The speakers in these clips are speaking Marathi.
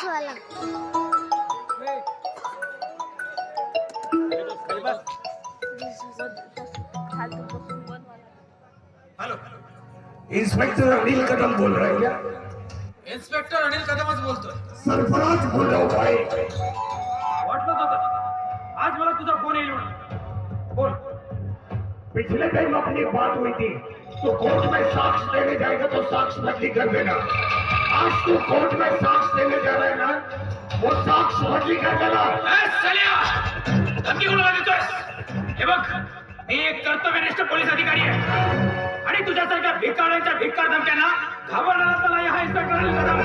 वाला हेलो, इंस्पेक्टर अनिल कदम बोल रहे हैं क्या? इन्स्पेक्टर अनिल कदमच बोलतोय. सरफराज बोल रहा हूँ भाई. वाटलंच होतं आज मला तुझा फोन येईल म्हणून. बोल. पिछले टाइम अपनी बात हुई थी तो कोर्ट में साक्ष्य देने जाएगा तो साक्ष्य बदली कर देना. आज तू कोर्ट में साक्ष्य देने जा रहा है ना, वो साक्ष्य बदली कर देना. ए, साल्या! धमकी कोणाला देतोयस? हे बघ, मी एक कर्तव्यनिष्ठ पोलीस अधिकारी आहे आणि तुझ्यासारख्या भिकाऱ्यांच्या भिकार धमक्यांना घाबरणारा मला हा इन्स्पेक्टर अनिल कदम.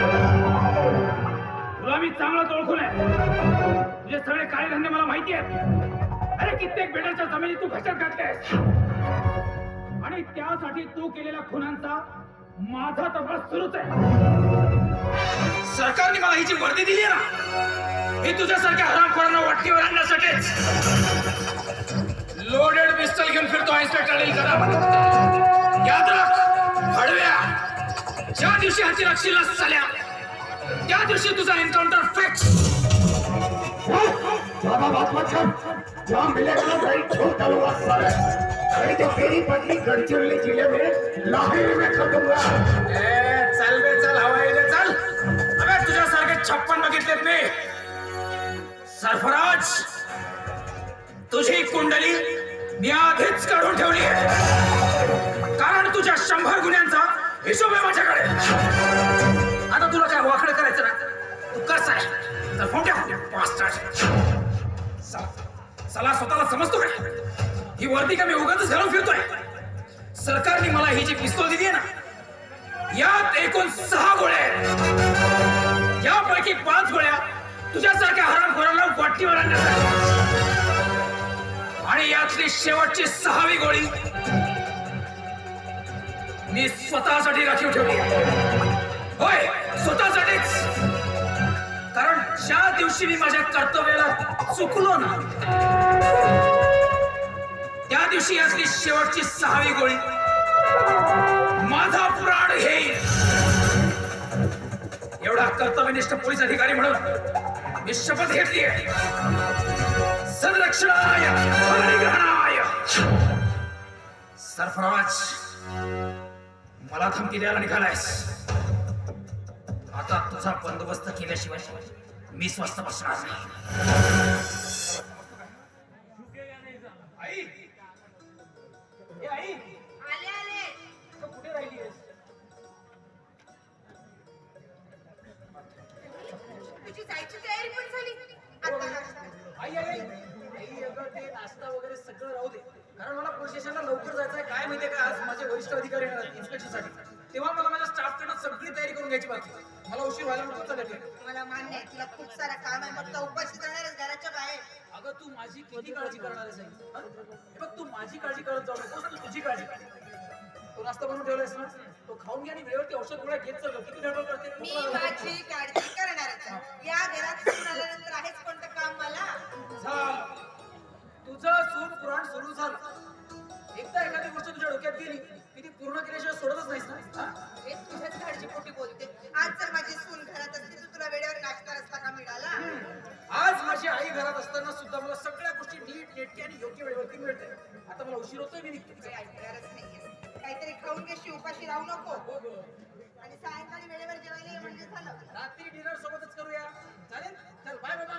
तुला मी चांगलाच ओळखून आहे. तुझे सगळे काळे धंदे मला माहिती आहेत. अरे कित्येक बेटाच्या जमिनी तू घशात घातल्यास आणि त्यासाठी तू केलेल्या खुनांचा माझा तपास सुरूच आहे. सरकारने मला ही जी वर्दी दिली आहे ना, हे तुझ्यासारख्या हरामखोरांना वाटणीवर आणण्यासाठीच. लोडेड पिस्टल घेऊन फिरतो इन्स्पेक्टर अनिल कदम. याद राख हळव्या, ज्या दिवशी हाती लागशील ना साल्या, त्या दिवशी तुझा एन्काउंटर फिक्स. ज्यादा बात मत कर. जहाँ मिलेगा ना वही छोड़ डालूंगा सारे. अरे तो तेरी बदली गढ़चिरौली जिले में लाहेर में कर दूंगा. चल बे चल, हवाईले चल. अबे तुझ्यासारखे 56 बघितलेत मी. सरफराज, तुझी कुंडली मी आधीच काढून ठेवली आहे, कारण तुझ्या 100 गुन्ह्यांचा हिशोब आहे माझ्याकडे. आता तुला काय वाकडं करायचं ना, तू कस आहे तर फोन ठेव. चला स्वतःला समजतो काय? ही वर्दी का मी उगाच घालून फिरतोय? सरकारने मला ही जी पिस्तूल दिली आहे ना, यात एकूण 6 गोळ्या आहेत. यापैकी 5 गोळ्या तुझ्यासारख्या हरामखोरांना वाटणीवर आणण्यासाठी आणि यातली शेवटची 6वी गोळी मी स्वतःसाठी राखीव ठेवली. होय, स्वतःसाठीच. कारण ज्या दिवशी मी माझ्या कर्तव्याला चुकलो ना, त्या दिवशी यातली शेवटची 6वी गोळी माझा प्राण घेईल. एवढा कर्तव्यनिष्ठ पोलीस अधिकारी म्हणून मी शपथ घेतली आहे. संरक्षणाय परिग्रहणाय. सरफराज, मला धमकी द्यायला निघालायस. आता तुझा बंदोबस्त केल्याशिवाय मी स्वस्त बसणार नाही. आई, ए आई, आले आले. तू कुठे राहिलीस? तुझी जायची तयारी पण झाली. आता नाश्ता. आई आई आई, अगं ते नाश्ता वगैरे सगळं राहू दे, कारण मला पोलीस स्टेशनला लवकर जायचंय. काय माहितीये का, आज माझे वरिष्ठ अधिकारी येणार आहेत इन्स्पेक्शनसाठी. तेव्हा मला माझ्या स्टाफकडनं सगळी तयारी करून घ्यायची बाकी. मला उशीर व्हायला नको. चालेल. मला मान्य आहे तुला खूप सारा काम आहे. फक्त उपाशी जाणारच घराच्या बाहेर. अगं तू माझी किती काळजी करणार आहेस आई? हे बघ, तू माझी काळजी करत जाऊ नकोस, तू तुझी काळजी कर. तो नाश्ता बनवून ठेवलायस ना, तो खाऊन घे आणि वेळेवरती औषध गोळ्या घेत चल. किती धडपड करते. मी माझी काळजी करणारच आहे. या घरात सून आल्यानंतर आहेच कोणतं काम मला? झालं. तुझं सून पुराण सुरू झालं. एकदा एखादी गोष्ट तुझ्या डोक्यात गेली की ती पूर्ण केल्याशिवाय सोडतच नाहीस ना. हे तुझ्याच काळजीपोटी बोलते. आज जर माझी सून घरात असती तर तुला वेळेवर नाश्ता रस्ता का मिळाला? आज माझी आई घरात असताना सुद्धा मला सगळ्या गोष्टी नीट नेटकी आणि योग्य वेळेवरती मिळते. आता मला उशीर होतोय, मी निघते. काही ऐकणारच नाहीये. काहीतरी खाऊन घेशी, उपाशी राहू नको. आणि सायंकाळी वेळेवर जेवायला ये म्हणजे झालं. रात्री डिनर सोबतच करूया. चालेल? चल बाय बाबा.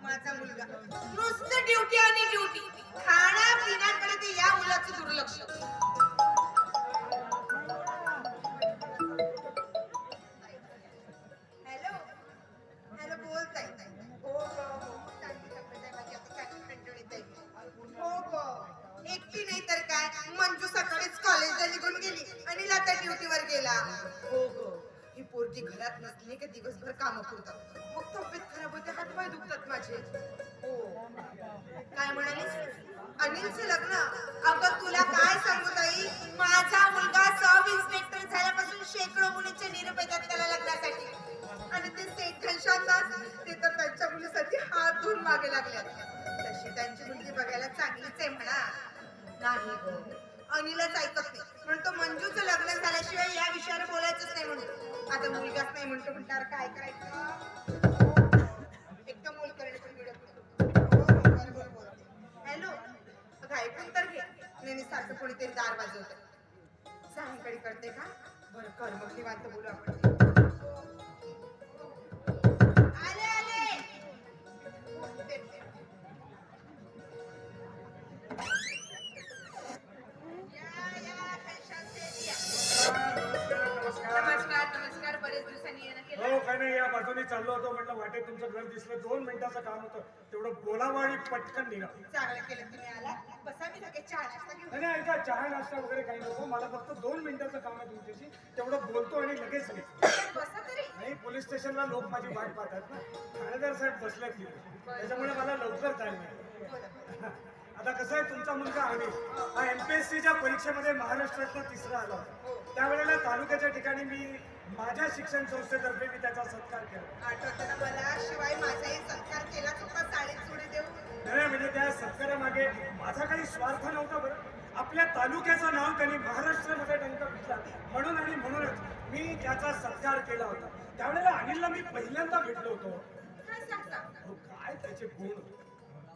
माझा मुलगा नुसतं ड्युटी आणि ड्युटी. खाण्या पिण्याकडे ते या मुलाचं दुर्लक्ष. हॅलो हॅलो, बोलताय? हो चांगली तब्येत आहे माझी. आता चांगली कंटाळीत आहे. हो ग, एकटी नाही तर काय. मंजू सकाळीच कॉलेजला निघून गेली आणि लता ड्युटीवर गेला. हो ग, ही पोरगी घरात नसली की दिवसभर कामं पुरतात. मग तब्येत खराब होते, हातपाय दुखतात माझे. हो, काय म्हणालीस? अनिलचं लग्न? अगं तुला काय सांगू ताई, माझा मुलगा सब इन्स्पेक्टर झाल्यापासून शेकडो मुलींचे निरोप येतात त्याला लग्नासाठी. आणि ते सेठ घनश्यामदास, ते तर त्यांच्या मुलीसाठी हात धुवून मागे लागल्यात. तशी त्यांची मुलगी बघायला चांगलीच आहे म्हणा. नाही गो, अनिलच ऐकत नाही. म्हणतो मंजूचं लग्न झाल्याशिवाय या विषयावर बोलायचंच नाही म्हणतो. आता मुलगाच नाही म्हणतो म्हणल्यावर काय करायचं? एकदम मूल करणे पण मिळत नाही. बरोबर बोलते. हॅलो, अगं ऐकून तर घे. नेहमी सारखं कोणीतरी दार वाजवतं. सायंकाळी करते का? बरं कर, मग निवांत बोलू आपण. आले आले. नमस्कार नमस्कार. बरेच दिवसांनी येणं केलं. हो काय नाही, या बाजूने चाललो होतो, म्हटलं वाटेत तुमचं घर दिसलं, 2 मिनिटाचं काम होतं, तेवढं बोलावं आणि पटकन निघा. चांगलं केलं तुम्ही आला. बसा, मी लगेच चहा नाश्ता घेऊन. नाही ऐका, चहा नाश्ता वगैरे काही नको, मला फक्त 2 मिनिटाचं काम आहे तुमच्याशी, तेवढं बोलतो आणि लगेच निघतो. बसा तरी. नाही, पोलीस स्टेशनला लोक माझी वाट पाहतात ना, ठाणेदार साहेब बसल्यात तिथे, त्याच्यामुळे मला लवकर जायला नाही. बोला. आता कसं आहे, तुमचा मुलगा अनिल हा MPSCच्या परीक्षेमध्ये महाराष्ट्रातला 3रा आला होता. त्यावेळेला तालुक्याच्या ठिकाणी मी माझ्या शिक्षण संस्थेतर्फे मी त्याचा सत्कार केला. आठवतं ना मला? शिवाय माझाही सत्कार केलाच होता साडीत चुडी देऊन. नाही म्हणजे त्या सत्कारामागे माझा काही स्वार्थ नव्हता बरं. आपल्या तालुक्याचं नाव त्यांनी महाराष्ट्रामध्ये डंक पिटला म्हणून आणि म्हणूनच मी त्याचा सत्कार केला होता. त्यावेळेला अनिलला मी पहिल्यांदा भेटलो होतो. काय सांगता? अहो, काय त्याचे गुण,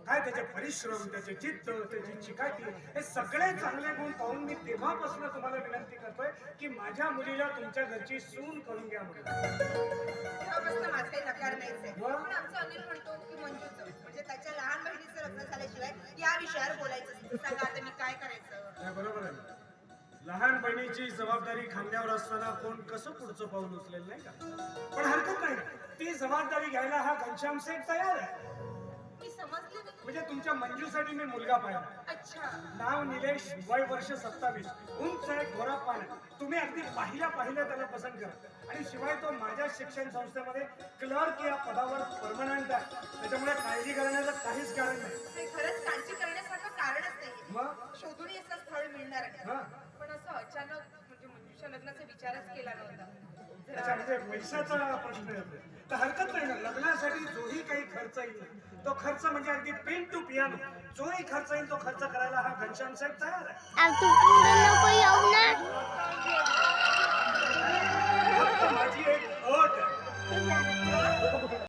काय त्याचे परिश्रम, त्याचे चित्त, त्याची चिकाटी, हे सगळे चांगले गुण पाहून मी तेव्हापासून तुम्हाला विनंती करतोय की माझ्या मुलीला तुमच्या घरची सून करून घ्या म्हणून. तेव्हापासून माझाही नकार नाहीच आहे. वा. पण आमचा अनिल म्हणतो की मंजूचं म्हणजे त्याच्या लहान बहिणीचं लग्न झाल्याशिवाय या विषयावर बोलायचं नाही. सांगा आता मी काय करायचं? नाही, बरोबर आहे. लहान बहिणीची जबाबदारी खांद्यावर असताना कोण कसं पुढचं पाऊल उचलेल नाही का? पण हरकत नाही, ती जबाबदारी घ्यायला हा घनश्याम सेठ तयार आहे. मी समजले नाही. म्हणजे तुमच्या मंजूसाठी मी मुलगा पाहिला. अच्छा. नाव निलेश, वय वर्ष 27, उंच आहे, गोरा पान आहे. तुम्ही अगदी पाहिल्या त्याला पसंत करा. आणि शिवाय तो माझ्या शिक्षण संस्थेमध्ये क्लर्क या पदावर परमनंट आहे. त्याच्यामुळे काळजी करण्याचं काहीच कारण नाही. हे खरंच काळजी करण्यासारखं कारणच नाही. मग शोधूनही असं स्थळ मिळणार आहे. हा, पण असं अचानक म्हणजे मंजूच्या लग्नाचा विचारच केला नव्हता. अच्छा, म्हणजे पैशाचा प्रश्न येतो. तर हरकत नाही ना, लग्नासाठी जोही काही खर्च येईल तो खर्च म्हणजे अगदी पेन टू पियानो जोही खर्च येईल तो खर्च करायला हा घनश्याम साहेब तयार आहे. तू पुढे नको येऊ ना. फक्त माझी एक अट आहे.